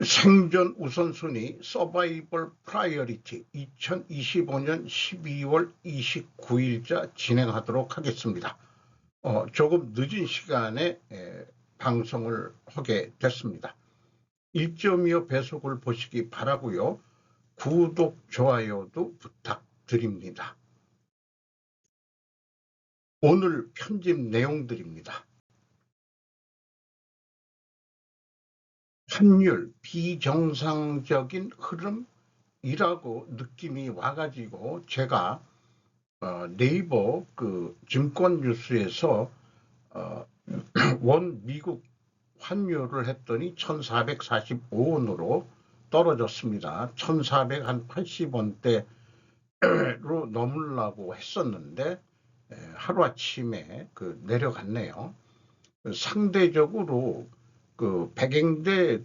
생존 우선순위 서바이벌 프라이어리티 2025년 12월 29일자 진행하도록 하겠습니다. 조금 늦은 시간에 방송을 하게 됐습니다. 1.25 배속을 보시기 바라고요. 구독, 좋아요도 부탁드립니다. 오늘 편집 내용들입니다. 환율 비정상적인 흐름이라고 느낌이 와가지고 제가 네이버 증권 뉴스에서 원 미국 환율을 했더니 1445원으로 떨어졌습니다. 1480원대로 넘으려고 했었는데 하루아침에 내려갔네요. 상대적으로 백행대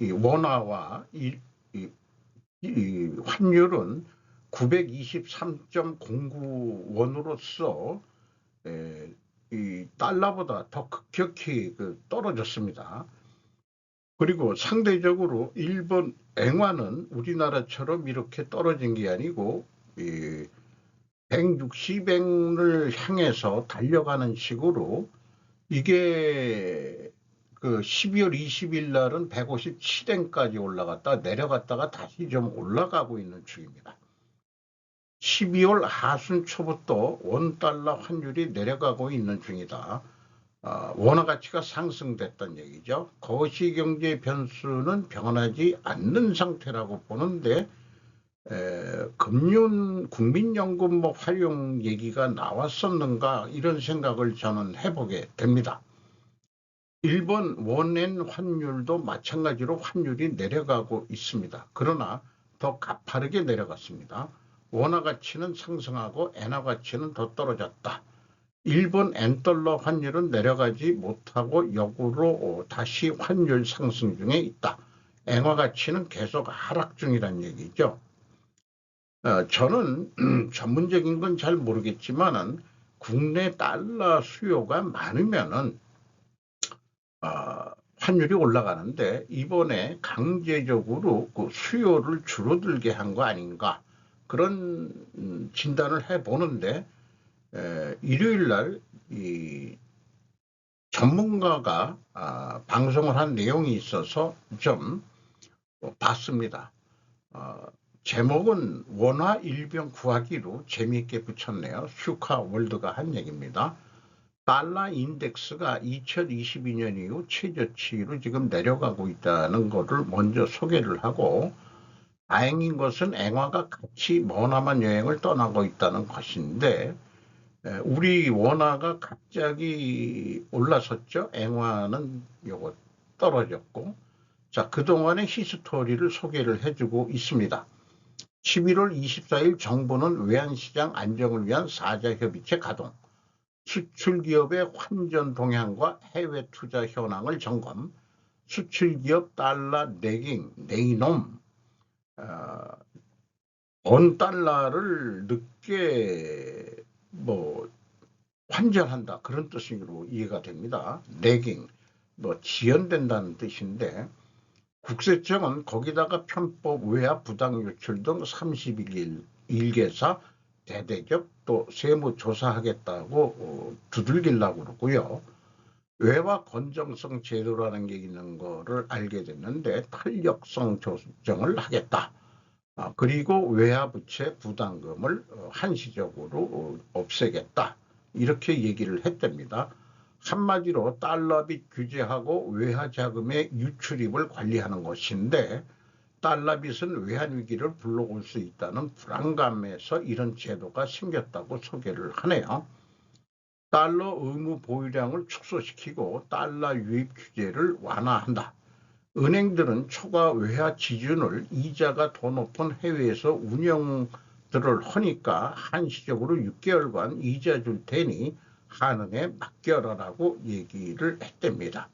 이 원화와 이 환율은 923.09원으로서 이 달러보다 더 급격히 떨어졌습니다. 그리고 상대적으로 일본 엔화는 우리나라처럼 이렇게 떨어진 게 아니고 160엔을 향해서 달려가는 식으로 이게 12월 20일 날은 157엔까지 올라갔다 내려갔다가 다시 좀 올라가고 있는 중입니다. 12월 하순 초부터 원달러 환율이 내려가고 있는 중이다. 원화 가치가 상승됐다는 얘기죠. 거시경제 변수는 변하지 않는 상태라고 보는데 국민연금 활용 얘기가 나왔었는가 이런 생각을 저는 해보게 됩니다. 일본 원엔 환율도 마찬가지로 환율이 내려가고 있습니다. 그러나 더 가파르게 내려갔습니다. 원화 가치는 상승하고 엔화 가치는 더 떨어졌다. 일본 엔달러 환율은 내려가지 못하고 역으로 다시 환율 상승 중에 있다. 엔화 가치는 계속 하락 중이란 얘기죠. 저는 전문적인 건 잘 모르겠지만은 국내 달러 수요가 많으면은 환율이 올라가는데 이번에 강제적으로 수요를 줄어들게 한 거 아닌가 그런 진단을 해보는데 일요일 날 이 전문가가 방송을 한 내용이 있어서 좀 봤습니다. 제목은 원화 일병 구하기로 재미있게 붙였네요. 슈카 월드가 한 얘기입니다. 달러 인덱스가 2022년 이후 최저치로 지금 내려가고 있다는 것을 먼저 소개를 하고 다행인 것은 엔화가 같이 머나먼 여행을 떠나고 있다는 것인데 우리 원화가 갑자기 올라섰죠. 엔화는 요거 떨어졌고 자 그동안의 히스토리를 소개를 해주고 있습니다. 11월 24일 정부는 외환시장 안정을 위한 사자협의체 가동 수출기업의 환전 동향과 해외 투자 현황을 점검, 수출기업 달러 내깅, 네이놈, 원 달러를 늦게 환전한다 그런 뜻으로 이해가 됩니다. 내깅, 지연된다는 뜻인데 국세청은 거기다가 편법 외화 부당 유출 등 31일 일개사 대대적 또 세무조사하겠다고 두들기려고 그러고요. 외화 건정성 제도라는 게 있는 거를 알게 됐는데 탄력성 조정을 하겠다. 그리고 외화 부채 부담금을 한시적으로 없애겠다. 이렇게 얘기를 했답니다. 한마디로 달러빚 규제하고 외화 자금의 유출입을 관리하는 것인데 달러빚은 외환위기를 불러올 수 있다는 불안감에서 이런 제도가 생겼다고 소개를 하네요. 달러 의무 보유량을 축소시키고 달러 유입 규제를 완화한다. 은행들은 초과 외화 지준을 이자가 더 높은 해외에서 운영들을 하니까 한시적으로 6개월간 이자 줄 테니 한은에 맡겨라라고 얘기를 했답니다.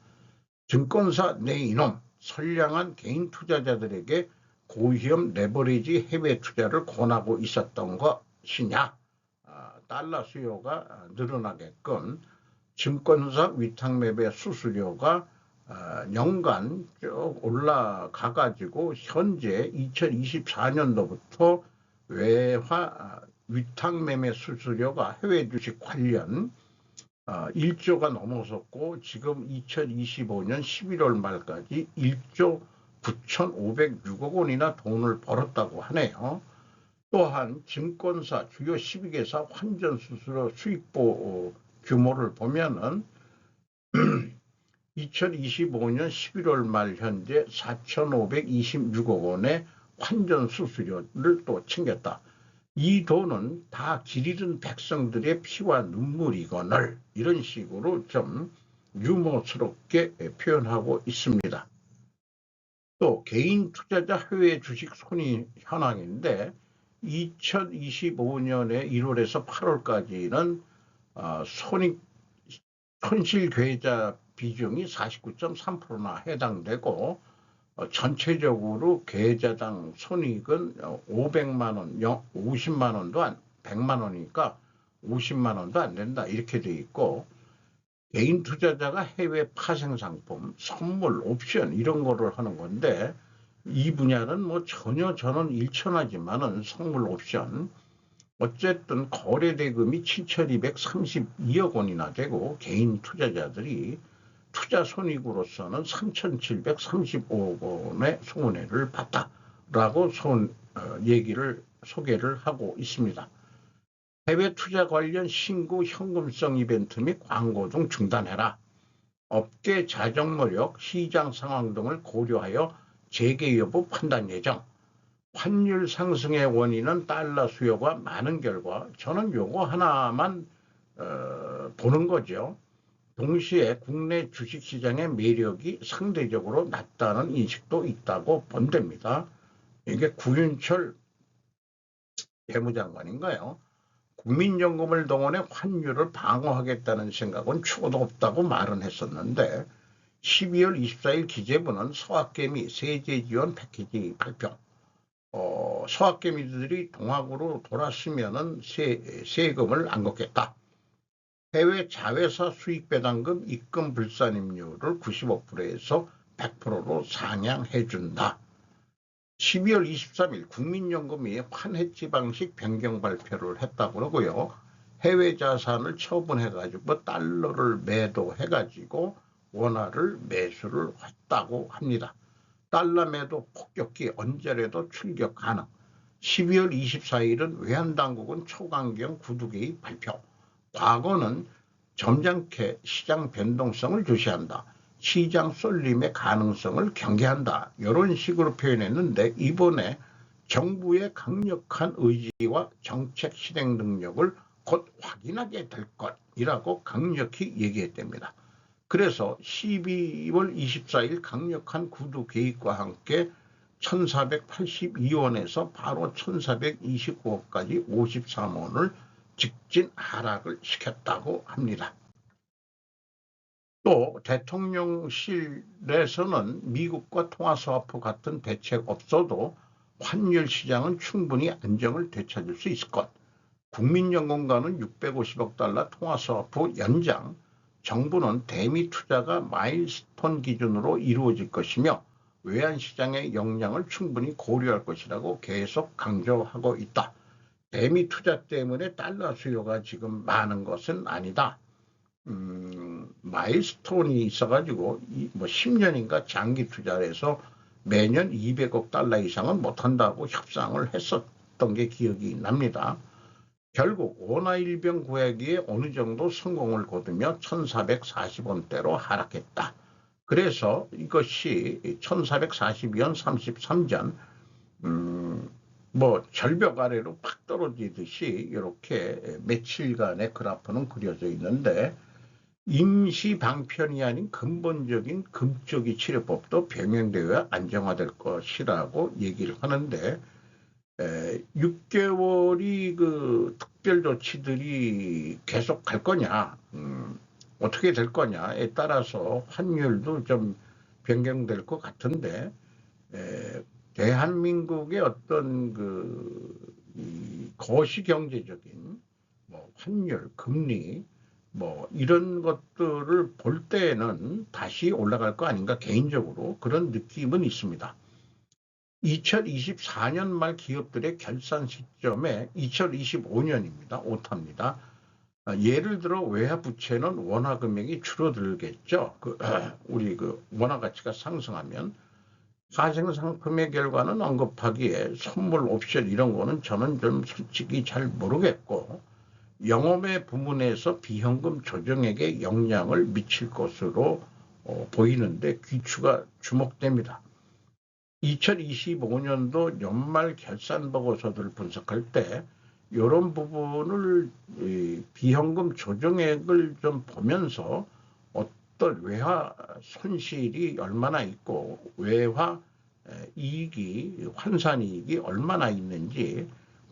증권사 내 이놈 선량한 개인 투자자들에게 고위험 레버리지 해외 투자를 권하고 있었던 것이냐. 달러 수요가 늘어나게끔 증권사 위탁매매 수수료가 연간 쭉 올라가 가지고 현재 2024년도부터 외화 위탁 매매 수수료가 해외 주식 관련 1조가 넘어섰고 지금 2025년 11월 말까지 1조 9,506억 원이나 돈을 벌었다고 하네요. 또한 증권사 주요 12개사 환전 수수료 수익보 규모를 보면은 2025년 11월 말 현재 4,526억 원의 환전 수수료를 또 챙겼다. 이 돈은 다 길 잃은 백성들의 피와 눈물이거늘 이런 식으로 좀 유머스럽게 표현하고 있습니다. 또 개인 투자자 해외 주식 손익 현황인데 2025년에 1월에서 8월까지는 손실 계좌 비중이 49.3%나 해당되고 전체적으로 계좌당 손익은 500만 원, 50만 원도 100만 원이니까 50만 원도 안 된다 이렇게 돼 있고 개인 투자자가 해외 파생 상품, 선물, 옵션 이런 거를 하는 건데 이 분야는 뭐 전혀 저는 일천하지만은 선물 옵션 어쨌든 거래 대금이 7,232억 원이나 되고 개인 투자자들이 투자 손익으로서는 3,735억 원의 손해를 봤다라고 소개를 하고 있습니다. 해외 투자 관련 신고 현금성 이벤트 및 광고 등 중단해라. 업계 자정노력, 시장 상황 등을 고려하여 재개 여부 판단 예정. 환율 상승의 원인은 달러 수요가 많은 결과 저는 요거 하나만 보는 거죠. 동시에 국내 주식시장의 매력이 상대적으로 낮다는 인식도 있다고 본답니다. 이게 구윤철 재무장관인가요? 국민연금을 동원해 환율을 방어하겠다는 생각은 추호도 없다고 말은 했었는데 12월 24일 기재부는 서학개미 세제 지원 패키지 발표. 서학개미들이 동학으로 돌았으면은 세금을 안 걷겠다. 해외 자회사 수익 배당금 입금 불산임률을 95%에서 100%로 상향해준다. 12월 23일 국민연금이 환해지 방식 변경 발표를 했다고 하고요. 해외 자산을 처분해가지고 달러를 매도해가지고 원화를 매수를 했다고 합니다. 달러 매도 폭격기 언제라도 출격 가능. 12월 24일은 외환당국은 초강경 구두 개입 발표. 과거는 점잖게 시장 변동성을 주시한다. 시장 쏠림의 가능성을 경계한다. 이런 식으로 표현했는데 이번에 정부의 강력한 의지와 정책 실행 능력을 곧 확인하게 될 것이라고 강력히 얘기했답니다. 그래서 12월 24일 강력한 구두 개입과 함께 1482원에서 바로 1429원까지 53원을 직진 하락을 시켰다고 합니다. 또 대통령실에서는 미국과 통화스와프 같은 대책 없어도 환율 시장은 충분히 안정을 되찾을 수 있을 것. 국민연금과는 650억 달러 통화스와프 연장, 정부는 대미 투자가 마일스톤 기준으로 이루어질 것이며 외환시장의 역량을 충분히 고려할 것이라고 계속 강조하고 있다. 대미 투자 때문에 달러 수요가 지금 많은 것은 아니다. 마일스톤이 있어가지고 뭐 10년인가 장기 투자를 해서 매년 200억 달러 이상은 못한다고 협상을 했었던 게 기억이 납니다. 결국 원화일병 구하기에 어느 정도 성공을 거두며 1440원대로 하락했다. 그래서 이것이 1442원 33전 뭐 절벽 아래로 팍 떨어지듯이 이렇게 며칠간의 그래프는 그려져 있는데 임시 방편이 아닌 근본적인 금쪽이 치료법도 병행되어야 안정화될 것이라고 얘기를 하는데 6개월이 그 특별 조치들이 계속 갈 거냐, 어떻게 될 거냐에 따라서 환율도 좀 변경될 것 같은데 대한민국의 어떤 그 거시 경제적인 뭐 환율, 금리 뭐 이런 것들을 볼 때는 다시 올라갈 거 아닌가 개인적으로 그런 느낌은 있습니다. 2024년 말 기업들의 결산 시점에 2025년입니다. 오타입니다. 예를 들어 외화 부채는 원화 금액이 줄어들겠죠. 우리 원화 가치가 상승하면 가생 상품의 결과는 언급하기에 선물 옵션 이런 거는 저는 좀 솔직히 잘 모르겠고 영업의 부문에서 비현금 조정액에 영향을 미칠 것으로 보이는데 귀추가 주목됩니다. 2025년도 연말 결산 보고서들을 분석할 때 이런 부분을 비현금 조정액을 좀 보면서 어떤 외화 손실이 얼마나 있고 외화 이익이 환산이익이 얼마나 있는지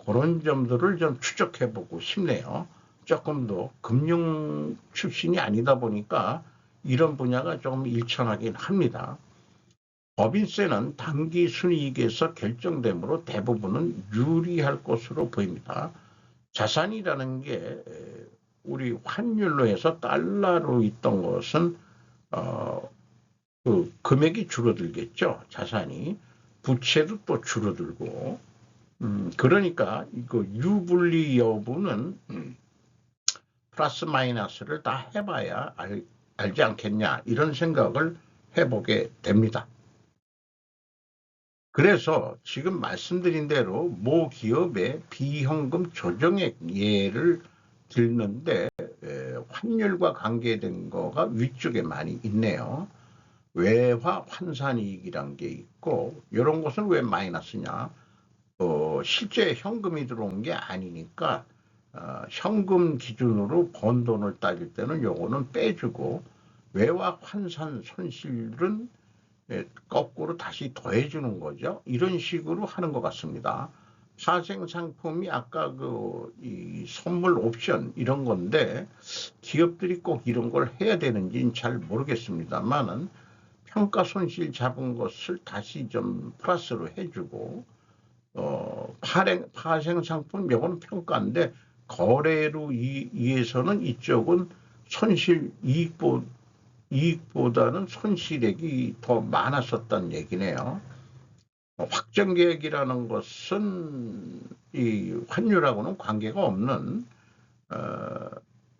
그런 점들을 좀 추적해 보고 싶네요. 조금 더 금융 출신이 아니다 보니까 이런 분야가 조금 일천하긴 합니다. 법인세는 단기 순이익에서 결정되므로 대부분은 유리할 것으로 보입니다. 자산이라는 게 우리 환율로 해서 달러로 있던 것은 그 금액이 줄어들겠죠. 자산이. 부채도 또 줄어들고 그러니까 이거 유불리 여부는 플러스 마이너스를 다 해봐야 알지 않겠냐 이런 생각을 해보게 됩니다. 그래서 지금 말씀드린 대로 모 기업의 비현금 조정액 예를 들는데 환율과 관계된 거가 위쪽에 많이 있네요. 외화 환산이익이란 게 있고 이런 것은 왜 마이너스냐. 실제 현금이 들어온 게 아니니까 현금 기준으로 번 돈을 따질 때는 요거는 빼주고 외화 환산 손실은 거꾸로 다시 더해주는 거죠. 이런 식으로 하는 것 같습니다. 파생 상품이 아까 이 선물 옵션 이런 건데 기업들이 꼭 이런 걸 해야 되는지는 잘 모르겠습니다만은 평가 손실 잡은 것을 다시 좀 플러스로 해주고 파생 상품 요거는 평가인데 거래로 이해서는 이쪽은 손실 이익보다는 손실액이 더 많았었다는 얘기네요. 확정 계획이라는 것은 이 환율하고는 관계가 없는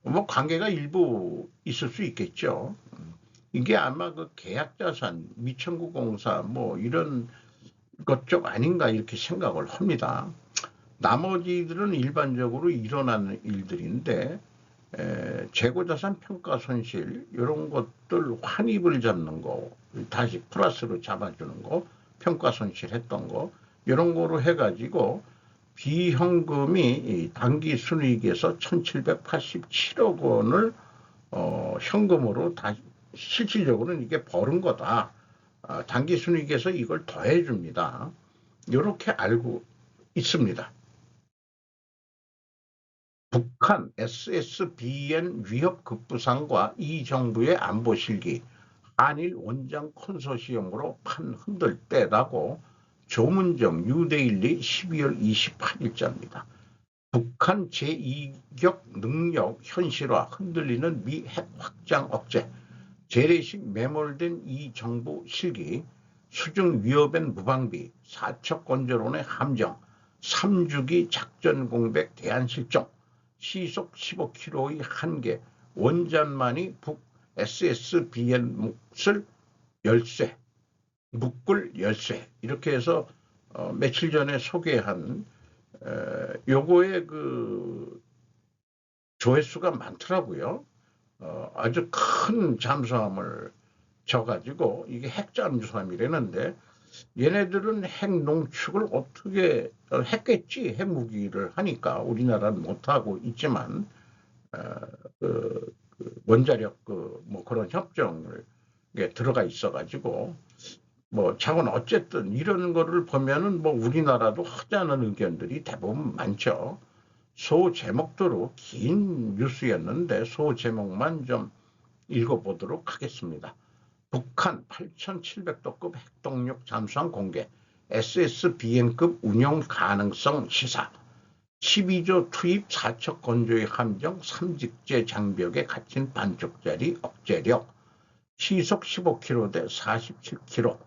뭐 관계가 일부 있을 수 있겠죠. 이게 아마 계약자산, 미청구공사 뭐 이런 것 쪽 아닌가 이렇게 생각을 합니다. 나머지들은 일반적으로 일어나는 일들인데 재고자산 평가 손실 이런 것들 환입을 잡는 거 다시 플러스로 잡아주는 거 평가 손실했던 거 이런 거로 해가지고 비현금이 단기 순이익에서 1787억 원을 현금으로 다시 실질적으로는 이게 벌은 거다. 단기 순이익에서 이걸 더해줍니다. 이렇게 알고 있습니다. 북한 SSBN 위협 급부상과 이 정부의 안보 실기, 한일 원장 컨소시엄으로 판 흔들 때라고 조문정 뉴데일리 12월 28일자입니다. 북한 제2격 능력 현실화 흔들리는 미 핵 확장 억제, 재래식 매몰된 이 정부 실기, 수중 위협엔 무방비, 사척 건조론의 함정, 3주기 작전 공백 대안 실종, 시속 15km의 한계, 원전만이 북 SSBN 몫을 열쇠, 묶을 열쇠 이렇게 해서 며칠 전에 소개한 요거의 조회수가 많더라고요. 아주 큰 잠수함을 져가지고 이게 핵 잠수함이라는데 얘네들은 핵 농축을 어떻게 했겠지. 핵무기를 하니까 우리나라는 못하고 있지만 원자력 뭐 그런 협정을 들어가 있어가지고 뭐 차원 어쨌든 이런 거를 보면은 뭐 우리나라도 하자는 의견들이 대부분 많죠. 소 제목대로 긴 뉴스였는데 소 제목만 좀 읽어보도록 하겠습니다. 북한 8,700도급 핵동력 잠수함 공개, SSBN급 운용 가능성 시사. 12조 투입 4척 건조의 함정 3직제 장벽에 갇힌 반쪽짜리 억제력, 시속 15km 대 47km,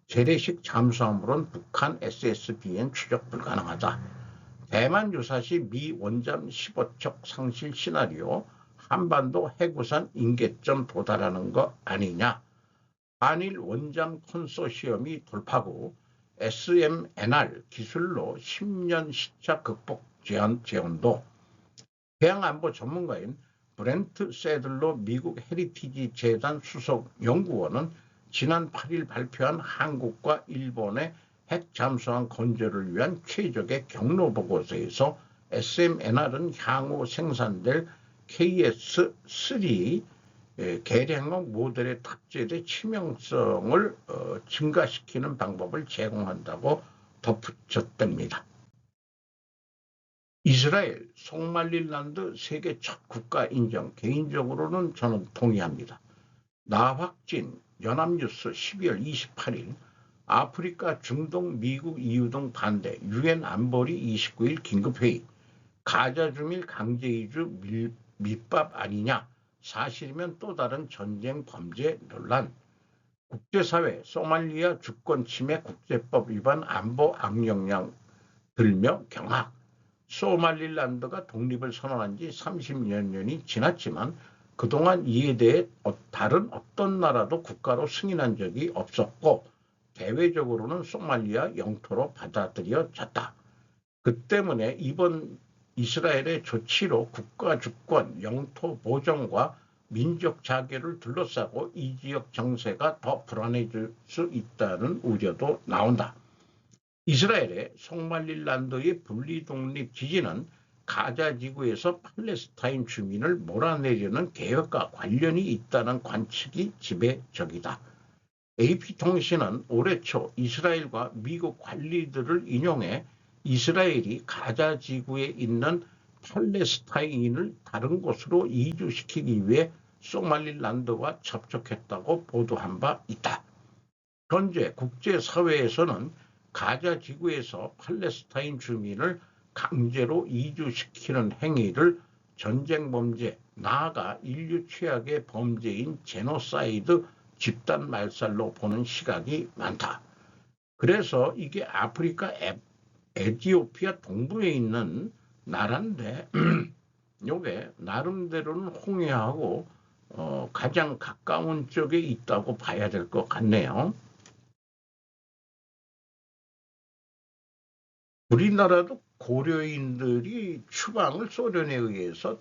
재래식 잠수함으론 북한 SSBN 추적 불가능하다. 대만 유사시 미 원잠 15척 상실 시나리오, 한반도 해구산 인계점 도달하는 거 아니냐. 한일 원잠 컨소시엄이 돌파구 SMNR 기술로 10년 시차 극복 제언도. 해양안보 전문가인 브렌트 세들로 미국 헤리티지 재단 수석 연구원은 지난 8일 발표한 한국과 일본의 핵 잠수함 건조를 위한 최적의 경로 보고서에서 SMNR은 향후 생산될 KS-3 개량형 모델에 탑재돼 치명성을 증가시키는 방법을 제공한다고 덧붙였답니다. 이스라엘, 소말릴란드 세계 첫 국가 인정, 개인적으로는 저는 동의합니다. 나확진, 연합뉴스 12월 28일, 아프리카, 중동, 미국, EU 등 반대, UN 안보리 29일 긴급회의, 가자 주민 강제 이주 밑밥 아니냐, 사실이면 또 다른 전쟁 범죄 논란, 국제사회, 소말리아 주권 침해 국제법 위반 안보 악령량 들며 경악, 소말릴란드가 독립을 선언한 지 30여 년이 지났지만 그동안 이에 대해 다른 어떤 나라도 국가로 승인한 적이 없었고 대외적으로는 소말리아 영토로 받아들여졌다. 그 때문에 이번 이스라엘의 조치로 국가 주권, 영토 보전과 민족 자결을 둘러싸고 이 지역 정세가 더 불안해질 수 있다는 우려도 나온다. 이스라엘의 소말릴란드의 분리독립 지지는 가자 지구에서 팔레스타인 주민을 몰아내려는 계획과 관련이 있다는 관측이 지배적이다. AP통신은 올해 초 이스라엘과 미국 관리들을 인용해 이스라엘이 가자 지구에 있는 팔레스타인을 다른 곳으로 이주시키기 위해 소말릴란드와 접촉했다고 보도한 바 있다. 현재 국제사회에서는 가자 지구에서 팔레스타인 주민을 강제로 이주시키는 행위를 전쟁 범죄, 나아가 인류 최악의 범죄인 제노사이드 집단 말살로 보는 시각이 많다. 그래서 이게 아프리카 에티오피아 동부에 있는 나라인데 요게 나름대로는 홍해하고 가장 가까운 쪽에 있다고 봐야 될 것 같네요. 우리나라도 고려인들이 추방을 소련에 의해서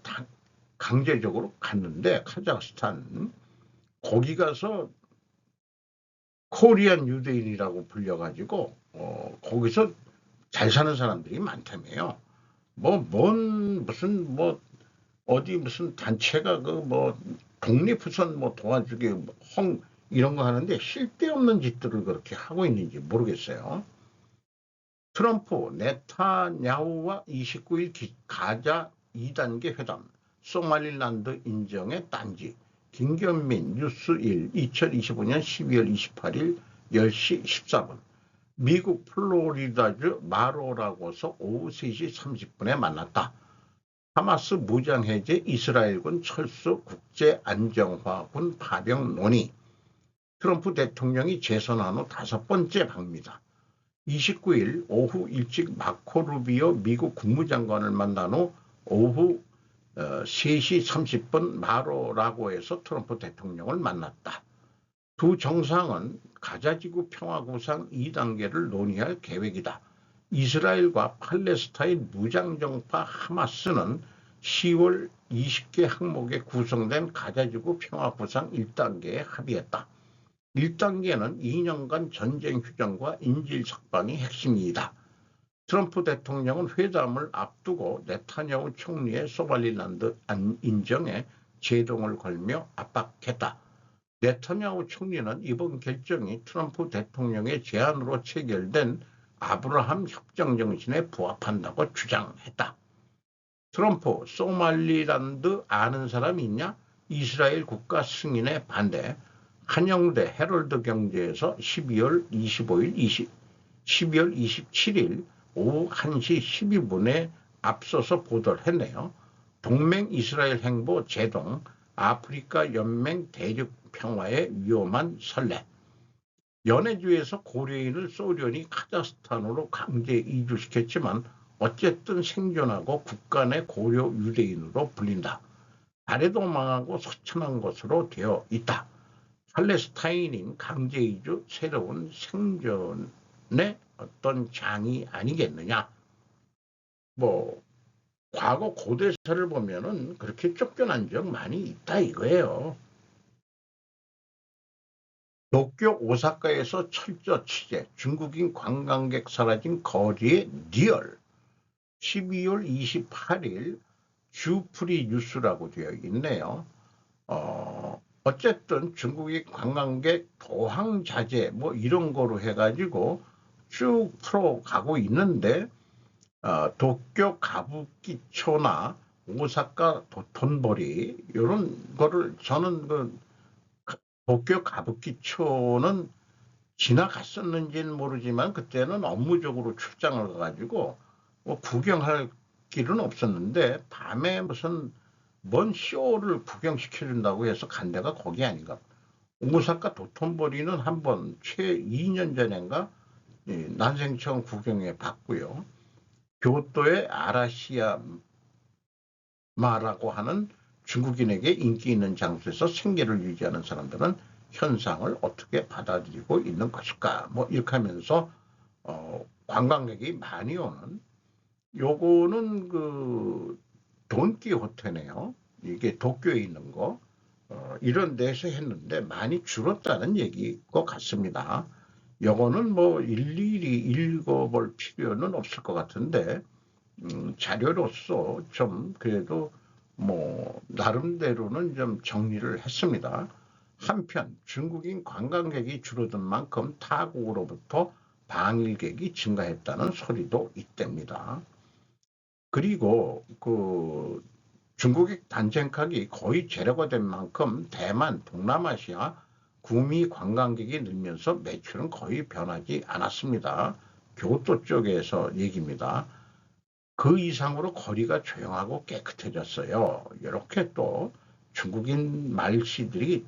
강제적으로 갔는데 카자흐스탄 거기 가서 코리안 유대인이라고 불려가지고 거기서 잘 사는 사람들이 많다며요. 무슨 어디 무슨 단체가 독립후손 도와주기 이런 거 하는데 쓸데없는 짓들을 그렇게 하고 있는지 모르겠어요. 트럼프, 네타냐후와 29일 가자 2단계 회담, 소말릴란드 인정의 딴지, 김경민 뉴스1 2025년 12월 28일 10시 14분, 미국 플로리다주 마로라고서 오후 3시 30분에 만났다. 하마스 무장해제, 이스라엘군 철수, 국제안정화군 파병 논의. 트럼프 대통령이 재선한 후 5번째 방미다. 29일 오후 일찍 마코 루비오 미국 국무장관을 만난 후 오후 3시 30분 마로라고에서 트럼프 대통령을 만났다. 두 정상은 가자지구 평화구상 2단계를 논의할 계획이다. 이스라엘과 팔레스타인 무장정파 하마스는 10월 20개 항목에 구성된 가자지구 평화구상 1단계에 합의했다. 1단계는 2년간 전쟁 휴전과 인질 석방이 핵심이다. 트럼프 대통령은 회담을 앞두고 네타냐후 총리의 소말릴란드 인정에 제동을 걸며 압박했다. 네타냐후 총리는 이번 결정이 트럼프 대통령의 제안으로 체결된 아브라함 협정 정신에 부합한다고 주장했다. 트럼프, 소말릴란드 아는 사람이 있냐? 이스라엘 국가 승인에 반대. 한영대 헤럴드 경제에서 12월 27일 오후 1시 12분에 앞서서 보도를 했네요. 동맹 이스라엘 행보 제동, 아프리카 연맹 대륙 평화의 위험한 선례. 연해주에서 고려인을 소련이 카자흐스탄으로 강제 이주시켰지만 어쨌든 생존하고 국가 내 고려 유대인으로 불린다. 아래도 망하고 서천한 것으로 되어 있다. 팔레스타인인 강제 이주 새로운 생존의 어떤 장이 아니겠느냐. 뭐 과거 고대사를 보면은 그렇게 쫓겨난 적 많이 있다 이거예요. 도쿄 오사카에서 철저 취재, 중국인 관광객 사라진 거리의 리얼. 12월 28일 주프리 뉴스라고 되어 있네요. 어쨌든 중국인 관광객 도항 자제 뭐 이런 거로 해가지고 쭉 풀어가고 있는데 도쿄 가부키초나 오사카 도톤보리 이런 거를 저는 도쿄 가부키초는 지나갔었는지는 모르지만 그때는 업무적으로 출장을 가가지고 뭐 구경할 길은 없었는데 밤에 무슨 뭔 쇼를 구경시켜준다고 해서 간 데가 거기 아닌가. 오사카 도톤보리는 한번 최 2년 전인가 난생처음 구경해 봤고요. 교토의 아라시야마라고 하는 중국인에게 인기 있는 장소에서 생계를 유지하는 사람들은 현상을 어떻게 받아들이고 있는 것일까? 뭐 이렇게 하면서 관광객이 많이 오는 요거는 돈키호테네요. 이게 도쿄에 있는 거 이런 데서 했는데 많이 줄었다는 얘기인 것 같습니다. 요거는 뭐 일일이 읽어볼 필요는 없을 것 같은데 자료로서 좀 그래도 뭐 나름대로는 좀 정리를 했습니다. 한편 중국인 관광객이 줄어든 만큼 타국으로부터 방일객이 증가했다는 소리도 있답니다. 그리고 중국의 단쟁각이 거의 제로가 된 만큼 대만, 동남아시아 구미 관광객이 늘면서 매출은 거의 변하지 않았습니다. 교토 쪽에서 얘기입니다. 그 이상으로 거리가 조용하고 깨끗해졌어요. 이렇게 또 중국인 말씨들이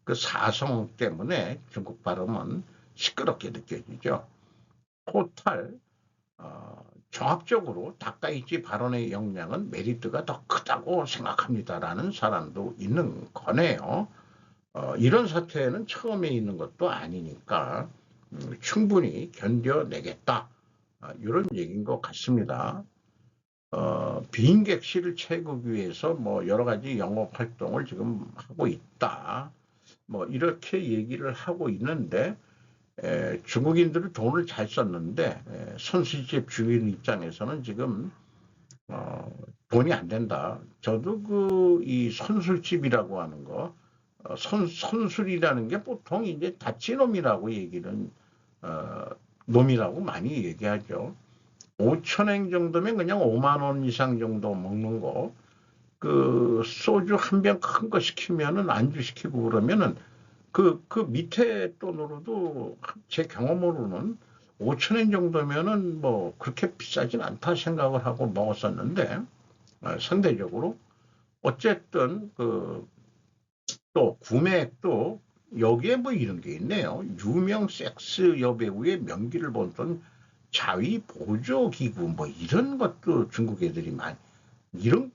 그 사성 때문에 중국 발음은 시끄럽게 느껴지죠. 토탈 종합적으로 다카이치 발언의 역량은 메리트가 더 크다고 생각합니다라는 사람도 있는 거네요. 이런 사태에는 처음에 있는 것도 아니니까 충분히 견뎌내겠다. 이런 얘기인 것 같습니다. 비인객실을 채우기 위해서 뭐 여러 가지 영업 활동을 지금 하고 있다. 뭐 이렇게 얘기를 하고 있는데 중국인들은 돈을 잘 썼는데 선술집 주인 입장에서는 지금 돈이 안 된다. 저도 이 선술집이라고 하는 거 선술이라는 게 보통 이제 다치놈이라고 얘기는 놈이라고 많이 얘기하죠. 5천엔 정도면 그냥 5만 원 이상 정도 먹는 거. 소주 한 병 큰 거 시키면은 안주 시키고 그러면은 그 밑에 돈으로도 제 경험으로는 5천엔 정도면은 뭐 그렇게 비싸진 않다 생각을 하고 먹었었는데 상대적으로 어쨌든 또 구매액도 여기에 뭐 이런 게 있네요. 유명 섹스 여배우의 명기를 본던 자위 보조 기구 뭐 이런 것도 중국 애들이 많이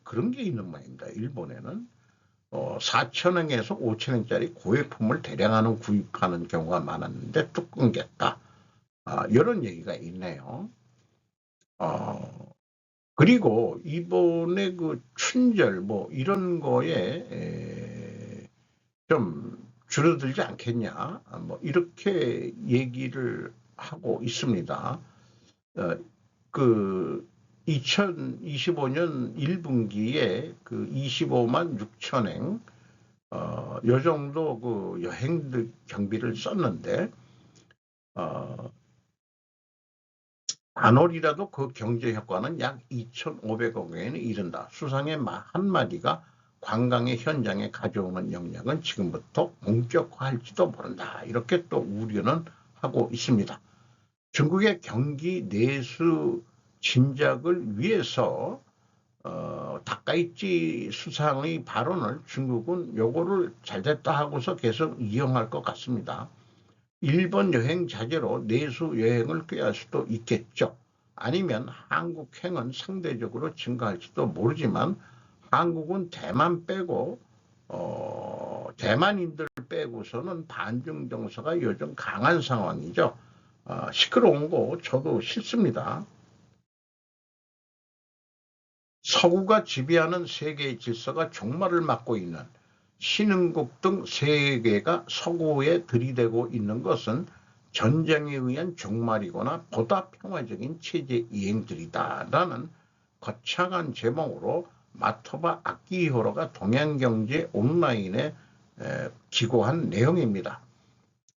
그런 게 있는 모양입니다. 일본에는 4천원에서 5천원짜리 고액품을 대량하는 구입하는 경우가 많았는데 뚝 끊겼다. 이런 얘기가 있네요. 그리고 이번에 춘절 뭐 이런 거에 좀 줄어들지 않겠냐 뭐 이렇게 얘기를 하고 있습니다. 2025년 1분기에 25만 6천행 요 정도 여행 경비를 썼는데 단월이라도 그 경제 효과는 약 2,500억 원에 이른다. 수상의 한 마디가 관광의 현장에 가져오는 역량은 지금부터 본격화할지도 모른다. 이렇게 또 우려는 하고 있습니다. 중국의 경기 내수 진작을 위해서 다카이치 수상의 발언을 중국은 요거를 잘됐다 하고서 계속 이용할 것 같습니다. 일본 여행 자제로 내수 여행을 꾀할 수도 있겠죠. 아니면 한국행은 상대적으로 증가할지도 모르지만 한국은 대만 빼고 대만인들 빼고서는 반중 정서가 요즘 강한 상황이죠. 시끄러운 거 저도 싫습니다. 서구가 지배하는 세계의 질서가 종말을 맞고 있는 신흥국 등 세계가 서구에 들이대고 있는 것은 전쟁에 의한 종말이거나 보다 평화적인 체제 이행들이다라는 거창한 제목으로 마토바 아키히로가 동양경제 온라인에 기고한 내용입니다.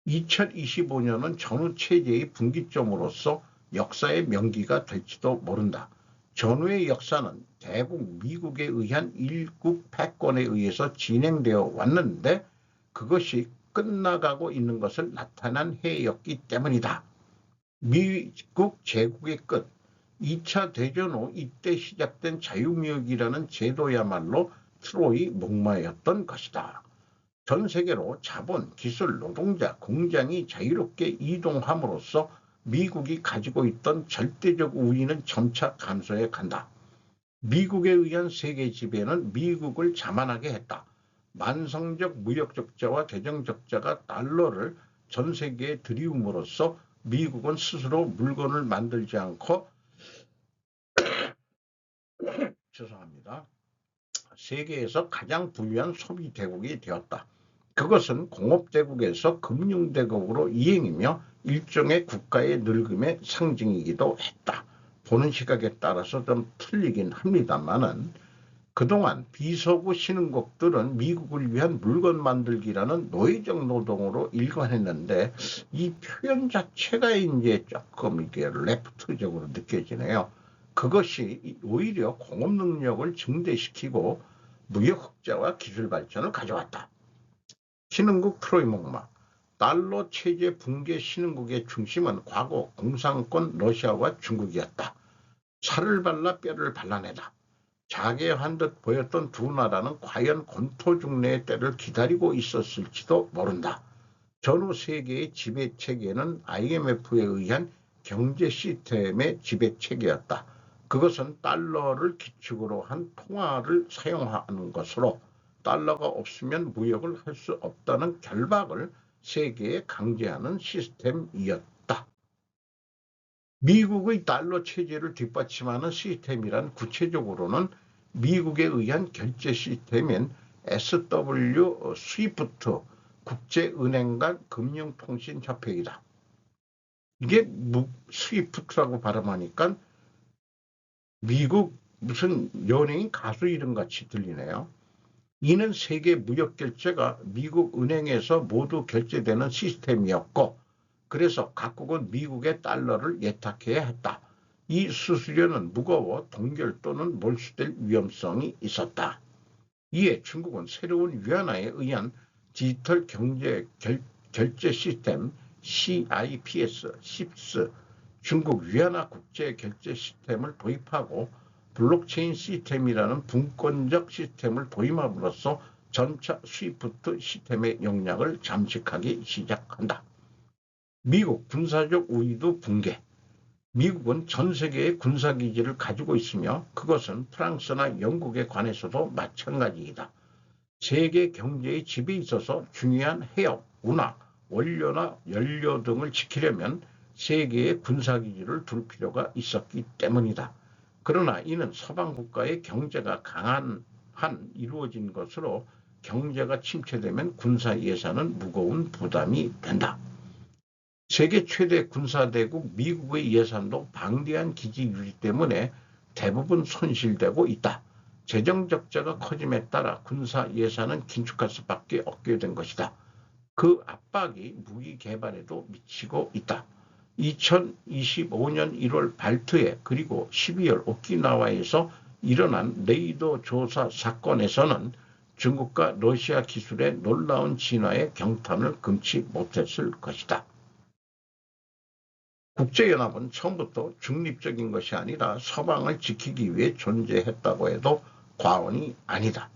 2025년은 전후체제의 분기점으로서 역사의 명기가 될지도 모른다. 전후의 역사는 대북 미국에 의한 일국 패권에 의해서 진행되어 왔는데 그것이 끝나가고 있는 것을 나타난 해였기 때문이다. 미국 제국의 끝, 2차 대전 후 이때 시작된 자유무역이라는 제도야말로 트로이 목마였던 것이다. 전 세계로 자본, 기술, 노동자, 공장이 자유롭게 이동함으로써 미국이 가지고 있던 절대적 우위는 점차 감소해 간다. 미국에 의한 세계 지배는 미국을 자만하게 했다. 만성적 무역 적자와 재정 적자가 달러를 전 세계에 들이움으로써 미국은 스스로 물건을 만들지 않고 죄송합니다. 세계에서 가장 부유한 소비 대국이 되었다. 그것은 공업대국에서 금융대국으로 이행이며 일종의 국가의 늙음의 상징이기도 했다. 보는 시각에 따라서 좀 틀리긴 합니다만은 그동안 비서구 신흥국들은 미국을 위한 물건 만들기라는 노예적 노동으로 일관했는데 이 표현 자체가 이제 조금 이게 레프트적으로 느껴지네요. 그것이 오히려 공업 능력을 증대시키고 무역 흑자와 기술 발전을 가져왔다. 신흥국 트로이 목마, 달러 체제 붕괴 신흥국의 중심은 과거 공산권 러시아와 중국이었다. 살을 발라 뼈를 발라내다. 자괴한 듯 보였던 두 나라는 과연 권토중래의 때를 기다리고 있었을지도 모른다. 전후 세계의 지배체계는 IMF에 의한 경제 시스템의 지배체계였다. 그것은 달러를 기축으로 한 통화를 사용하는 것으로 달러가 없으면 무역을 할 수 없다는 결박을 세계에 강제하는 시스템이었다. 미국의 달러 체제를 뒷받침하는 시스템이란 구체적으로는 미국에 의한 결제 시스템인 SW 스위프트 국제은행 간 금융통신협회이다. 이게 스위프트라고 발음하니까 미국 무슨 연예인 가수 이름 같이 들리네요. 이는 세계 무역 결제가 미국 은행에서 모두 결제되는 시스템이었고 그래서 각국은 미국의 달러를 예탁해야 했다. 이 수수료는 무거워 동결 또는 몰수될 위험성이 있었다. 이에 중국은 새로운 위안화에 의한 디지털 경제 결제 시스템 CIPS, 중국 위안화 국제 결제 시스템을 도입하고 블록체인 시스템이라는 분권적 시스템을 도입함으로써 전차 스위프트 시스템의 역량을 잠식하기 시작한다. 미국 군사적 우위도 붕괴. 미국은 전 세계의 군사기지를 가지고 있으며 그것은 프랑스나 영국에 관해서도 마찬가지이다. 세계 경제의 지배에 있어서 중요한 해역, 운하, 원료나 연료 등을 지키려면 세계에 군사기지를 둘 필요가 있었기 때문이다. 그러나 이는 서방 국가의 경제가 강한 한 이루어진 것으로 경제가 침체되면 군사 예산은 무거운 부담이 된다. 세계 최대 군사대국 미국의 예산도 방대한 기지 유지 때문에 대부분 손실되고 있다. 재정 적자가 커짐에 따라 군사 예산은 긴축할 수밖에 없게 된 것이다. 그 압박이 무기 개발에도 미치고 있다. 2025년 1월 발트해 그리고 12월 오키나와에서 일어난 레이더 조사 사건에서는 중국과 러시아 기술의 놀라운 진화에 경탄을 금치 못했을 것이다. 국제연합은 처음부터 중립적인 것이 아니라 서방을 지키기 위해 존재했다고 해도 과언이 아니다.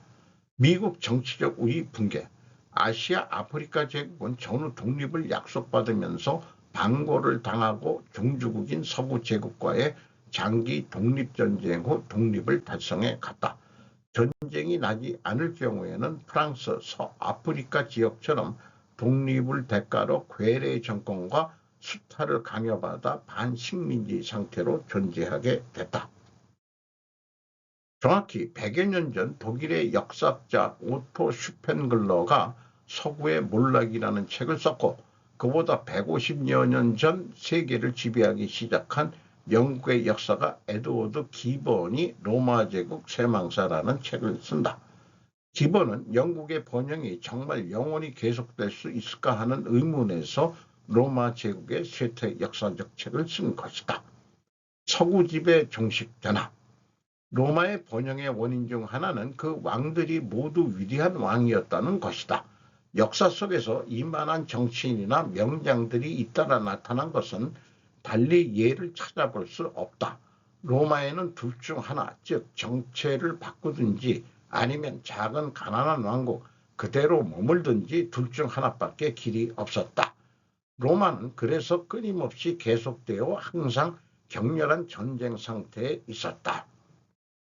미국 정치적 우위 붕괴, 아시아 아프리카 제국은 전후 독립을 약속받으면서 반고를 당하고 종주국인 서구 제국과의 장기 독립전쟁 후 독립을 달성해 갔다. 전쟁이 나지 않을 경우에는 프랑스 서아프리카 지역처럼 독립을 대가로 괴뢰 정권과 수탈을 강요받아 반식민지 상태로 존재하게 됐다. 정확히 100여 년 전 독일의 역사학자 오토 슈펜글러가 서구의 몰락이라는 책을 썼고, 그보다 150여 년 전 세계를 지배하기 시작한 영국의 역사가 에드워드 기본이 로마 제국 쇠망사라는 책을 쓴다. 기본은 영국의 번영이 정말 영원히 계속될 수 있을까 하는 의문에서 로마 제국의 쇠퇴 역사적 책을 쓴 것이다. 서구 지배 종식 변화. 로마의 번영의 원인 중 하나는 그 왕들이 모두 위대한 왕이었다는 것이다. 역사 속에서 이만한 정치인이나 명장들이 잇따라 나타난 것은 달리 예를 찾아볼 수 없다. 로마에는 둘 중 하나, 즉 정체를 바꾸든지 아니면 작은 가난한 왕국 그대로 머물든지 둘 중 하나밖에 길이 없었다. 로마는 그래서 끊임없이 계속되어 항상 격렬한 전쟁 상태에 있었다.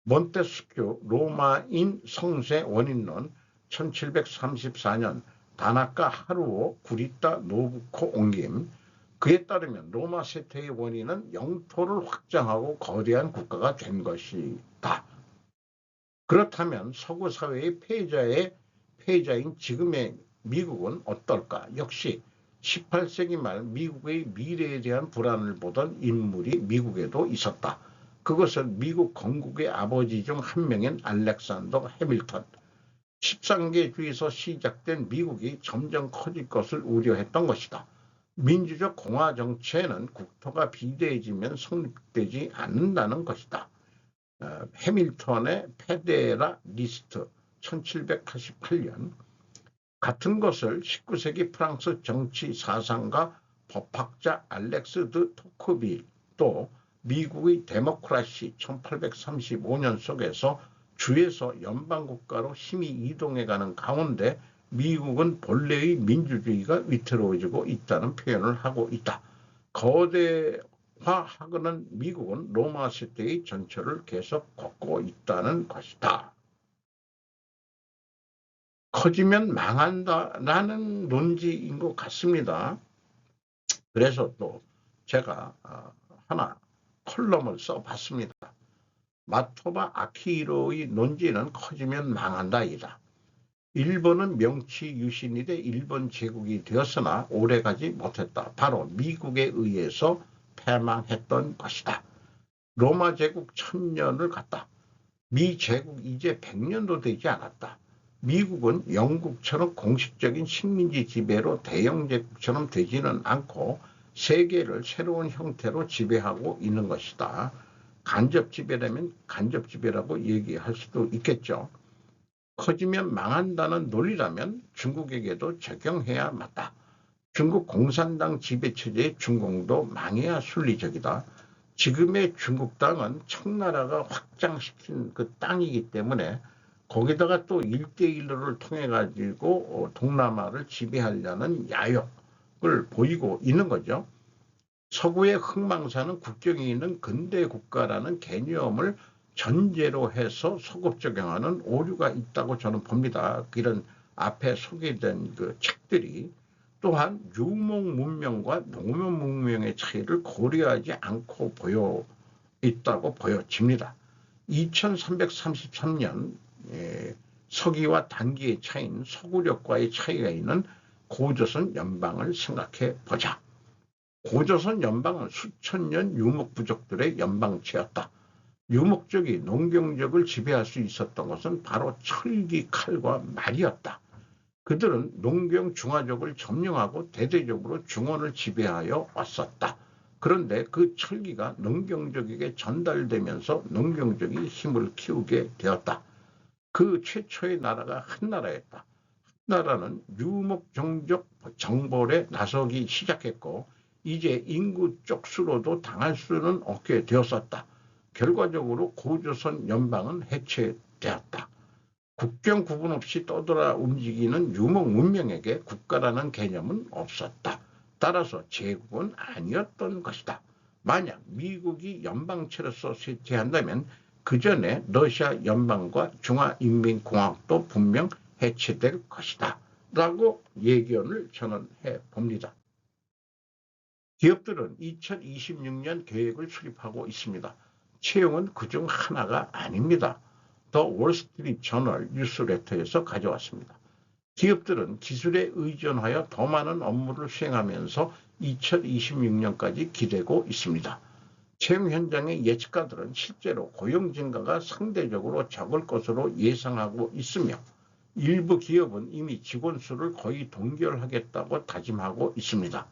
몬테스큐 로마인 성세 원인론 1734년 다나카 하루오 구리타 노부코 옮김. 그에 따르면 로마 쇠퇴의 원인은 영토를 확장하고 거대한 국가가 된 것이다. 그렇다면 서구 사회의 패자인 지금의 미국은 어떨까? 역시 18세기 말 미국의 미래에 대한 불안을 보던 인물이 미국에도 있었다. 그것은 미국 건국의 아버지 중 한 명인 알렉산더 해밀턴. 13개주에서 시작된 미국이 점점 커질 것을 우려했던 것이다. 민주적 공화 정체는 국토가 비대해지면 성립되지 않는다는 것이다. 해밀턴의 페데라리스트 1788년. 같은 것을 19세기 프랑스 정치 사상가 법학자 알렉스 드 토크빌, 또 미국의 데모크라시 1835년 속에서 주에서 연방국가로 힘이 이동해가는 가운데 미국은 본래의 민주주의가 위태로워지고 있다는 표현을 하고 있다. 거대화하고는 미국은 로마 시대의 전철을 계속 걷고 있다는 것이다. 커지면 망한다라는 논지인 것 같습니다. 그래서 또 제가 하나 컬럼을 써봤습니다. 마토바 아키히로의 논지는 커지면 망한다이다. 일본은 명치 유신이 돼 일본 제국이 되었으나 오래가지 못했다. 바로 미국에 의해서 패망했던 것이다. 로마 제국 1000년을 갔다. 미 제국 이제 100년도 되지 않았다. 미국은 영국처럼 공식적인 식민지 지배로 대영 제국처럼 되지는 않고 세계를 새로운 형태로 지배하고 있는 것이다. 간접 지배라면 간접 지배라고 얘기할 수도 있겠죠. 커지면 망한다는 논리라면 중국에게도 적용해야 맞다. 중국 공산당 지배체제의 중공도 망해야 순리적이다. 지금의 중국 땅은 청나라가 확장시킨 그 땅이기 때문에 거기다가 또 1대1로를 통해 가지고 동남아를 지배하려는 야욕을 보이고 있는 거죠. 서구의 흥망사는 국경에 있는 근대 국가라는 개념을 전제로 해서 소급 적용하는 오류가 있다고 저는 봅니다. 이런 앞에 소개된 그 책들이 또한 유목 문명과 농업 문명의 차이를 고려하지 않고 있다고 보여집니다. 2333년 서기와 단기의 차이인 서구력과의 차이가 있는 고조선 연방을 생각해 보자. 고조선 연방은 수천 년 유목부족들의 연방체였다. 유목족이 농경적을 지배할 수 있었던 것은 바로 철기, 칼과 말이었다. 그들은 농경 중화족을 점령하고 대대적으로 중원을 지배하여 왔었다. 그런데 그 철기가 농경족에게 전달되면서 농경족이 힘을 키우게 되었다. 그 최초의 나라가 한나라였다. 한나라는 유목종족 정벌에 나서기 시작했고 이제 인구 쪽수로도 당할 수는 없게 되었었다. 결과적으로 고조선 연방은 해체되었다. 국경 구분 없이 떠돌아 움직이는 유목 문명에게 국가라는 개념은 없었다. 따라서 제국은 아니었던 것이다. 만약 미국이 연방체로서 쇠퇴한다면 그 전에 러시아 연방과 중화인민공화국도 분명 해체될 것이다. 라고 예견을 전언해 봅니다. 기업들은 2026년 계획을 수립하고 있습니다. 채용은 그중 하나가 아닙니다. 더 월스트리트 저널 뉴스레터에서 가져왔습니다. 기업들은 기술에 의존하여 더 많은 업무를 수행하면서 2026년까지 기대고 있습니다. 채용 현장의 예측가들은 실제로 고용 증가가 상대적으로 적을 것으로 예상하고 있으며 일부 기업은 이미 직원 수를 거의 동결하겠다고 다짐하고 있습니다.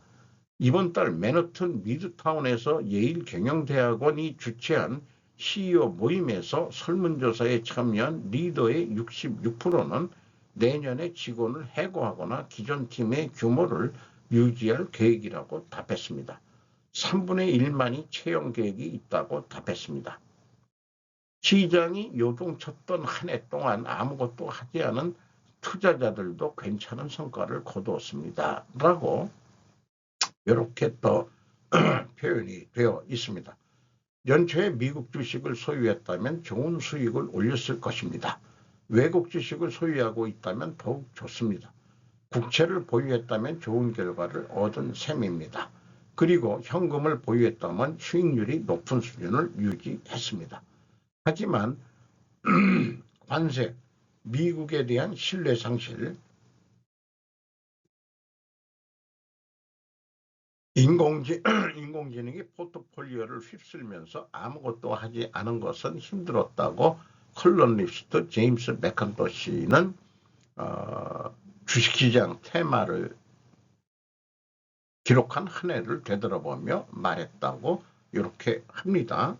이번 달 맨하튼 미드타운에서 예일 경영대학원이 주최한 CEO 모임에서 설문조사에 참여한 리더의 66%는 내년에 직원을 해고하거나 기존 팀의 규모를 유지할 계획이라고 답했습니다. 3분의 1만이 채용 계획이 있다고 답했습니다. 시장이 요동쳤던 한 해 동안 아무것도 하지 않은 투자자들도 괜찮은 성과를 거두었습니다. 라고 이렇게 또 표현이 되어 있습니다. 연초에 미국 주식을 소유했다면 좋은 수익을 올렸을 것입니다. 외국 주식을 소유하고 있다면 더욱 좋습니다. 국채를 보유했다면 좋은 결과를 얻은 셈입니다. 그리고 현금을 보유했다면 수익률이 높은 수준을 유지했습니다. 하지만 관세, 미국에 대한 신뢰 상실, 인공지능이 포트폴리오를 휩쓸면서 아무것도 하지 않은 것은 힘들었다고 컬럼니스트 제임스 맥컨토시는 주식시장 테마를 기록한 한 해를 되돌아보며 말했다고 이렇게 합니다.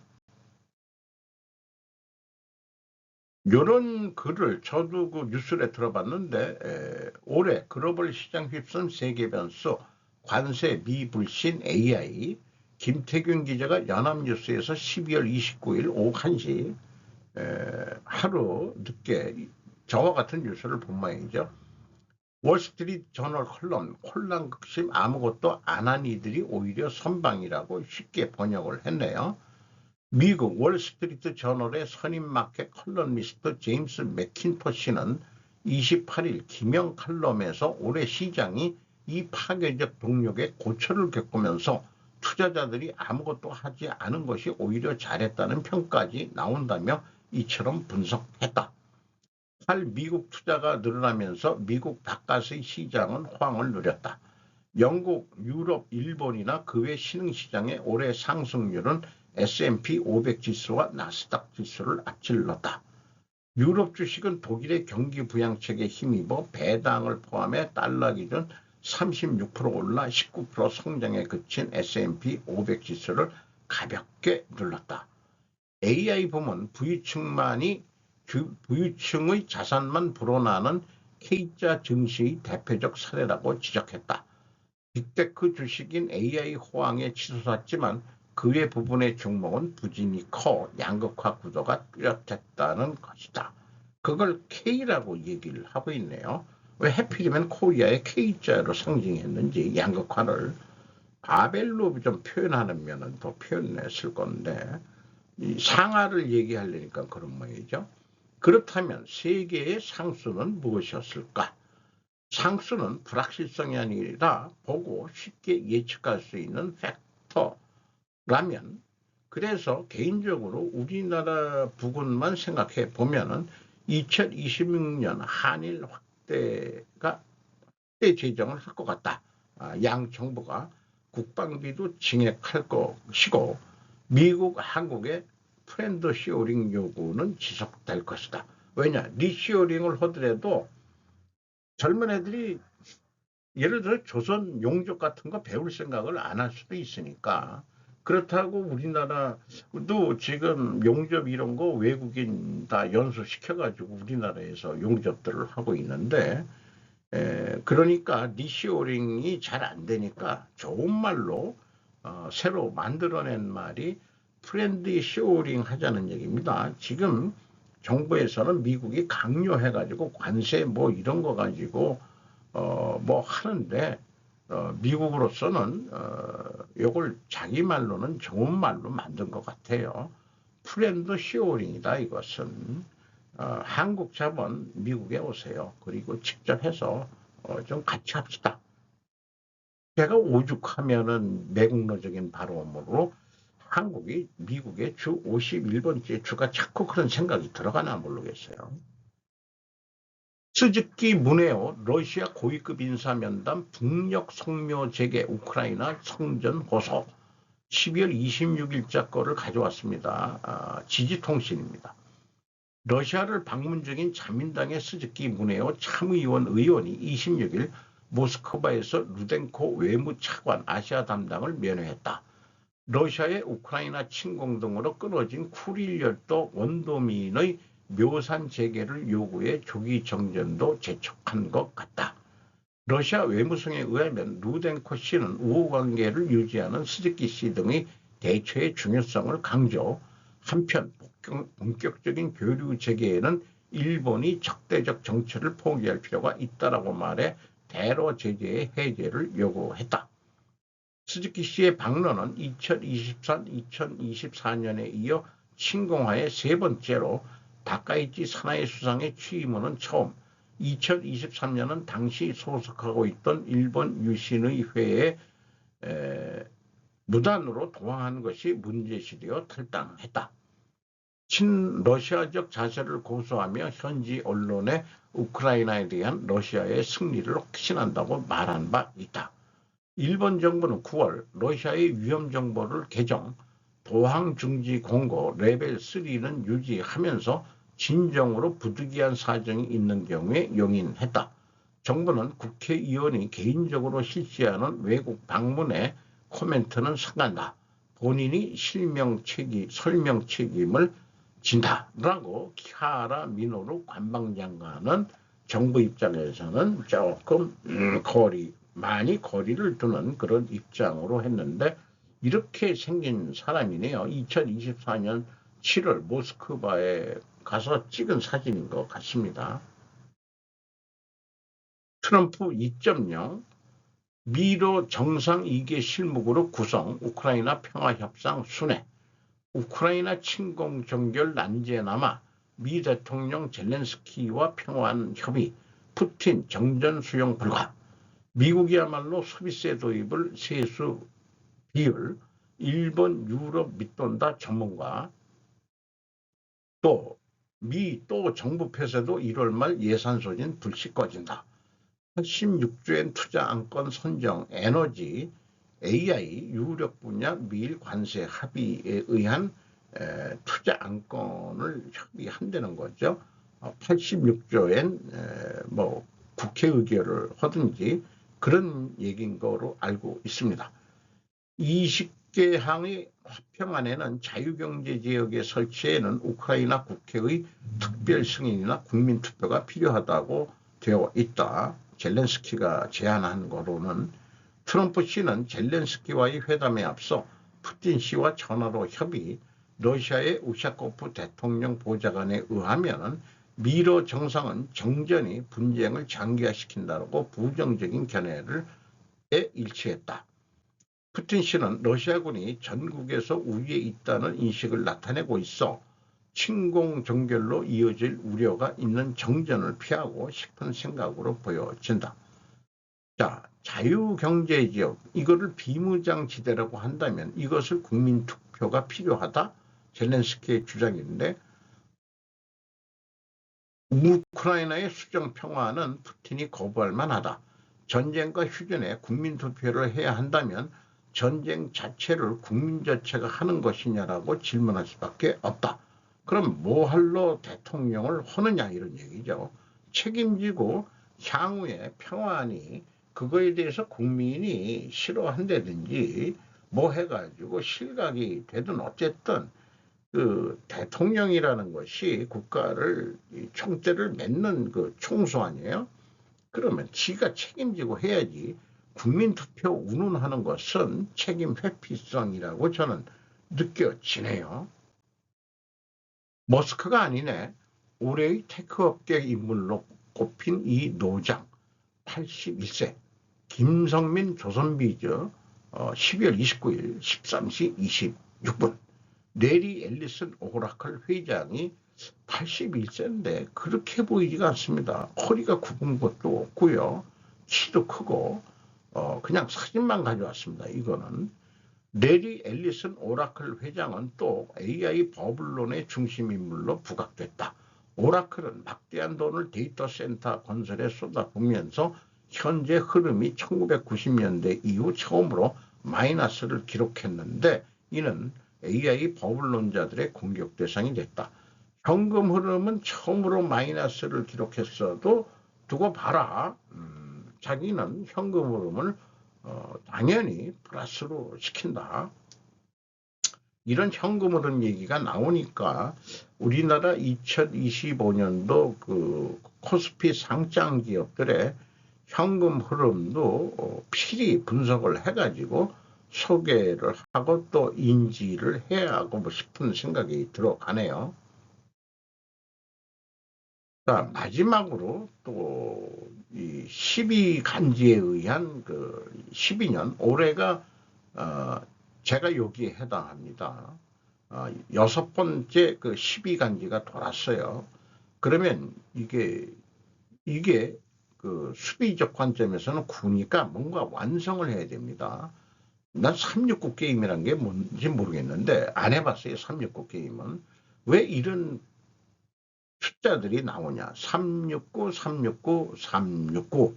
이런 글을 저도 그 뉴스에 들어봤는데 올해 글로벌 시장 휩쓴 세계 변수 관세 미불신 AI 김태균 기자가 연합뉴스에서 12월 29일 오후 1시 하루 늦게 저와 같은 뉴스를 본 모양이죠. 월스트리트 저널 컬럼 혼란 극심 아무것도 안 한 이들이 오히려 선방이라고 쉽게 번역을 했네요. 미국 월스트리트 저널의 선임 마켓 컬럼니스트 제임스 맥킨토시는 28일 기명 칼럼에서 올해 시장이 이 파괴적 동력에 고초를 겪으면서 투자자들이 아무것도 하지 않은 것이 오히려 잘했다는 평가까지 나온다며 이처럼 분석했다. 할 미국 투자가 늘어나면서 미국 바깥의 시장은 호황을 누렸다. 영국, 유럽, 일본이나 그 외 신흥시장의 올해 상승률은 S&P 500 지수와 나스닥 지수를 앞질렀다. 유럽 주식은 독일의 경기 부양책에 힘입어 배당을 포함해 달러 기준 36% 올라 19% 성장에 그친 S&P 500 지수를 가볍게 눌렀다. AI 부문 부유층의 자산만 불어나는 K자 증시의 대표적 사례라고 지적했다. 빅테크 주식인 AI 호황에 치솟았지만 그 외 부분의 종목은 부진이 커 양극화 구도가 뚜렷했다는 것이다. 그걸 K라고 얘기를 하고 있네요. 왜 하필이면 코리아의 K자로 상징했는지 양극화를 바벨로 좀 표현하는 면은 더 표현했을 건데 이 상하를 얘기하려니까 그런 모양이죠. 그렇다면 세계의 상수는 무엇이었을까? 상수는 불확실성이 아니라 보고 쉽게 예측할 수 있는 팩터라면 그래서 개인적으로 우리나라 부분만 생각해 보면은 2026년 한일 확대 재정을 할 것 같다. 양 정부가 국방비도 증액할 것이고 미국, 한국의 프렌드 시어링 요구는 지속될 것이다. 왜냐? 리시어링을 하더라도 젊은 애들이 예를 들어 조선 용접 같은 거 배울 생각을 안 할 수도 있으니까 그렇다고 우리나라도 지금 용접 이런 거 외국인 다 연수시켜가지고 우리나라에서 용접들을 하고 있는데 그러니까 리시어링이 잘 안 되니까 좋은 말로 새로 만들어낸 말이 프렌드 쇼링 하자는 얘기입니다. 지금 정부에서는 미국이 강요해가지고 관세 뭐 이런 거 가지고 뭐 하는데 미국으로서는 이걸 자기 말로는 좋은 말로 만든 것 같아요. 프렌드 쇼링이다 이것은. 한국 자본 미국에 오세요. 그리고 직접 해서 좀 같이 합시다. 제가 오죽하면은 매국노적인 발언으로 한국이 미국의 주 51번째 주가 자꾸 그런 생각이 들어가나 모르겠어요. 스즈키 문해오 러시아 고위급 인사 면담 북녘 성묘 재개 우크라이나 성전 호소 12월 26일자 거를 가져왔습니다. 지지통신입니다. 러시아를 방문 중인 자민당의 스즈키 문해오 참의원 의원이 26일 모스크바에서 루덴코 외무차관 아시아 담당을 면회했다. 러시아의 우크라이나 침공 등으로 끊어진 쿠릴 열도 원도민의 묘산 재개를 요구해 조기 정전도 재촉한 것 같다. 러시아 외무성에 의하면 루덴코 씨는 우호관계를 유지하는 스즈키 씨 등의 대처의 중요성을 강조, 한편 본격적인 교류 재개에는 일본이 적대적 정치를 포기할 필요가 있다라고 말해 대러 제재의 해제를 요구했다. 스즈키 씨의 방문은 2023-2024년에 이어 침공하에 세 번째로 다카이치 사나이 수상의 취임은 처음, 2023년은 당시 소속하고 있던 일본 유신의 회에 무단으로 도항한 것이 문제시되어 탈당했다. 친러시아적 자세를 고수하며 현지 언론에 우크라이나에 대한 러시아의 승리를 확신한다고 말한 바 있다. 일본 정부는 9월 러시아의 위험 정보를 개정, 도항 중지 공고 레벨 3는 유지하면서 진정으로 부득이한 사정이 있는 경우에 용인했다. 정부는 국회의원이 개인적으로 실시하는 외국 방문에 코멘트는 상한다. 본인이 설명 책임을 진다라고 키하라 미노루 관방장관은 정부 입장에서는 조금 많이 거리를 두는 그런 입장으로 했는데 이렇게 생긴 사람이네요. 2024년 7월 모스크바에 가서 찍은 사진인 것 같습니다. 트럼프 2.0 미로 정상 2개 실무그룹 구성 우크라이나 평화협상 순회 우크라이나 침공 종결 난제남아 미 대통령 젤렌스키와 평화한 협의 푸틴 정전 수용 불가 미국이야말로 소비세 도입을 세수 비율 일본 유럽 밑돈다 전문가 또 정부 폐쇄도 1월 말 예산 소진 불씨 꺼진다. 86조엔 투자 안건 선정 에너지 AI 유력 분야 미일 관세 합의에 의한 투자 안건을 협의한다는 거죠. 86조엔 뭐 국회 의결을 하든지 그런 얘기인 거로 알고 있습니다. 20개 항의 화평안에는 자유경제지역의 설치에는 우크라이나 국회의 특별 승인이나 국민투표가 필요하다고 되어 있다. 젤렌스키가 제안한 거로는 트럼프 씨는 젤렌스키와의 회담에 앞서 푸틴 씨와 전화로 협의, 러시아의 우샤코프 대통령 보좌관에 의하면 미러 정상은 정전이 분쟁을 장기화시킨다고 부정적인 견해를 일치했다. 푸틴 씨는 러시아군이 전국에서 우위에 있다는 인식을 나타내고 있어 침공 종결로 이어질 우려가 있는 정전을 피하고 싶은 생각으로 보여진다. 자, 자유경제지역 이거를 비무장지대라고 한다면 이것을 국민투표가 필요하다? 젤렌스키의 주장인데 우크라이나의 수정평화는 푸틴이 거부할 만하다. 전쟁과 휴전에 국민투표를 해야 한다면 전쟁 자체를 국민 자체가 하는 것이냐라고 질문할 수밖에 없다. 그럼 뭐할로 대통령을 하느냐 이런 얘기죠. 책임지고 향후에 평화니 그거에 대해서 국민이 싫어한다든지 뭐 해가지고 실각이 되든 어쨌든 그 대통령이라는 것이 국가를 총대를 맺는 그 총수 아니에요? 그러면 지가 책임지고 해야지 국민투표 운운하는 것은 책임 회피성이라고 저는 느껴지네요. 머스크가 아니네. 올해의 테크업계 인물로 꼽힌 이 노장 81세 김성민 조선비즈 12월 29일 13시 26분 레리 앨리슨 오라클 회장이 81세인데 그렇게 보이지가 않습니다. 허리가 굽은 것도 없고요. 키도 크고 그냥 사진만 가져왔습니다. 이거는 레리 앨리슨 오라클 회장은 또 AI 버블론의 중심인물로 부각됐다. 오라클은 막대한 돈을 데이터 센터 건설에 쏟아부으면서 현재 흐름이 1990년대 이후 처음으로 마이너스를 기록했는데 이는 AI 버블론자들의 공격 대상이 됐다. 현금 흐름은 처음으로 마이너스를 기록했어도 두고 봐라. 자기는 현금 흐름을 당연히 플러스로 시킨다. 이런 현금 흐름 얘기가 나오니까 우리나라 2025년도 그 코스피 상장 기업들의 현금 흐름도 필히 분석을 해가지고 소개를 하고 또 인지를 해야 하고 싶은 생각이 들어가네요. 자, 마지막으로 또 이 12간지에 의한 그 12년 올해가 제가 여기에 해당합니다. 6번째 그 12간지가 돌았어요. 그러면 이게 그 수비적 관점에서는 구니까 뭔가 완성을 해야 됩니다. 난 369 게임이란 게 뭔지 모르겠는데 안 해봤어요. 369 게임은. 왜 이런 숫자들이 나오냐. 369, 369, 369.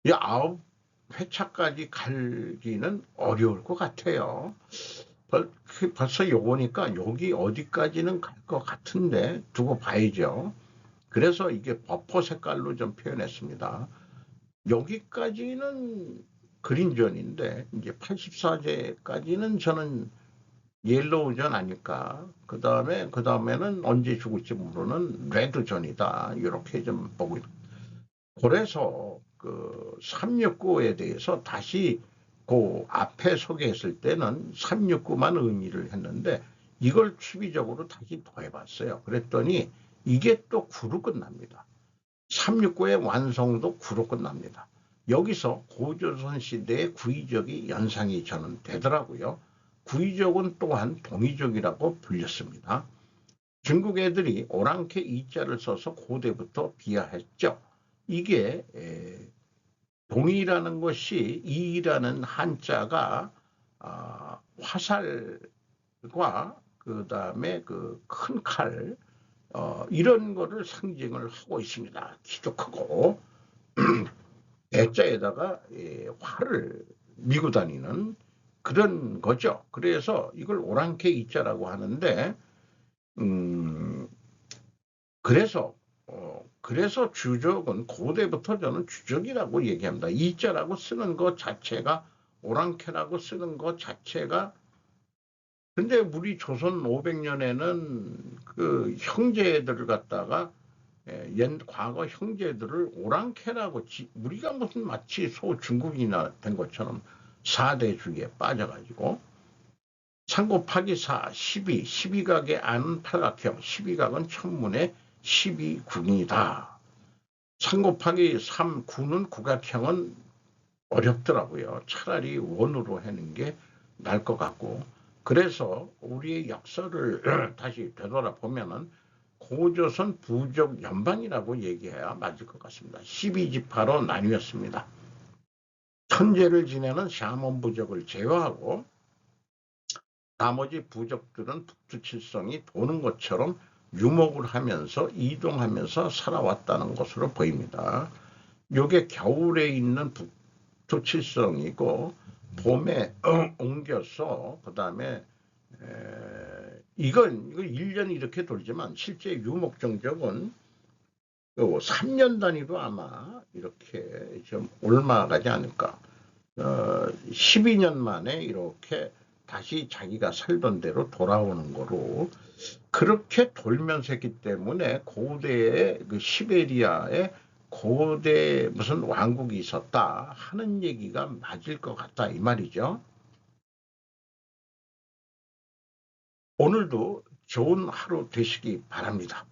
이 9회차까지 갈기는 어려울 것 같아요. 벌써 요거니까 여기 어디까지는 갈 것 같은데 두고 봐야죠. 그래서 이게 버퍼 색깔로 좀 표현했습니다. 여기까지는 그린존인데 이제 84제까지는 저는 옐로우존 아닐까. 그 다음에는 언제 죽을지 모르는 레드존이다. 이렇게 좀 보고 있습니다. 그래서 그 369에 대해서 다시 그 앞에 소개했을 때는 369만 의미를 했는데 이걸 추비적으로 다시 더해봤어요. 그랬더니 이게 또 9로 끝납니다. 369의 완성도 9로 끝납니다. 여기서 고조선 시대의 구의적이 연상이 저는 되더라고요. 구의적은 또한 동의적이라고 불렸습니다. 중국 애들이 오랑캐 이자를 써서 고대부터 비하했죠. 이게 동이라는 것이 이라는 한자가 화살과 그 다음에 그 큰 칼 이런 거를 상징을 하고 있습니다. 키도 크고 대자에다가 활을 미고 다니는 그런 거죠. 그래서 이걸 오랑캐 이자라고 하는데 그래서 주적은 고대부터 저는 주적이라고 얘기합니다. 이자라고 쓰는 것 자체가 오랑캐라고 쓰는 것 자체가 근데 우리 조선 500년에는 그 형제들을 갖다가 과거 형제들을 오랑캐라고 우리가 무슨 마치 소중국이나 된 것처럼 4대주의에 빠져가지고 3 곱하기 4, 12, 12각의 안은 팔각형, 12각은 천문의 12궁이다. 3 곱하기 3, 9는 국악형은 어렵더라고요. 차라리 원으로 하는 게 나을 것 같고 그래서 우리의 역사를 다시 되돌아보면은 고조선 부족 연방이라고 얘기해야 맞을 것 같습니다. 12지파로 나뉘었습니다. 천재를 지내는 샤먼 부족을 제외하고 나머지 부족들은 북두칠성이 도는 것처럼 유목을 하면서 이동하면서 살아왔다는 것으로 보입니다. 이게 겨울에 있는 북두칠성이고 봄에 옮겨서 그 다음에 이건 1년 이렇게 돌지만 실제 유목 정적은 3년 단위로 아마 이렇게 좀 올라가지 않을까. 12년 만에 이렇게 다시 자기가 살던 대로 돌아오는 거로 그렇게 돌면서 했기 때문에 고대의 그 시베리아의 고대 무슨 왕국이 있었다 하는 얘기가 맞을 것 같다 이 말이죠. 오늘도 좋은 하루 되시기 바랍니다.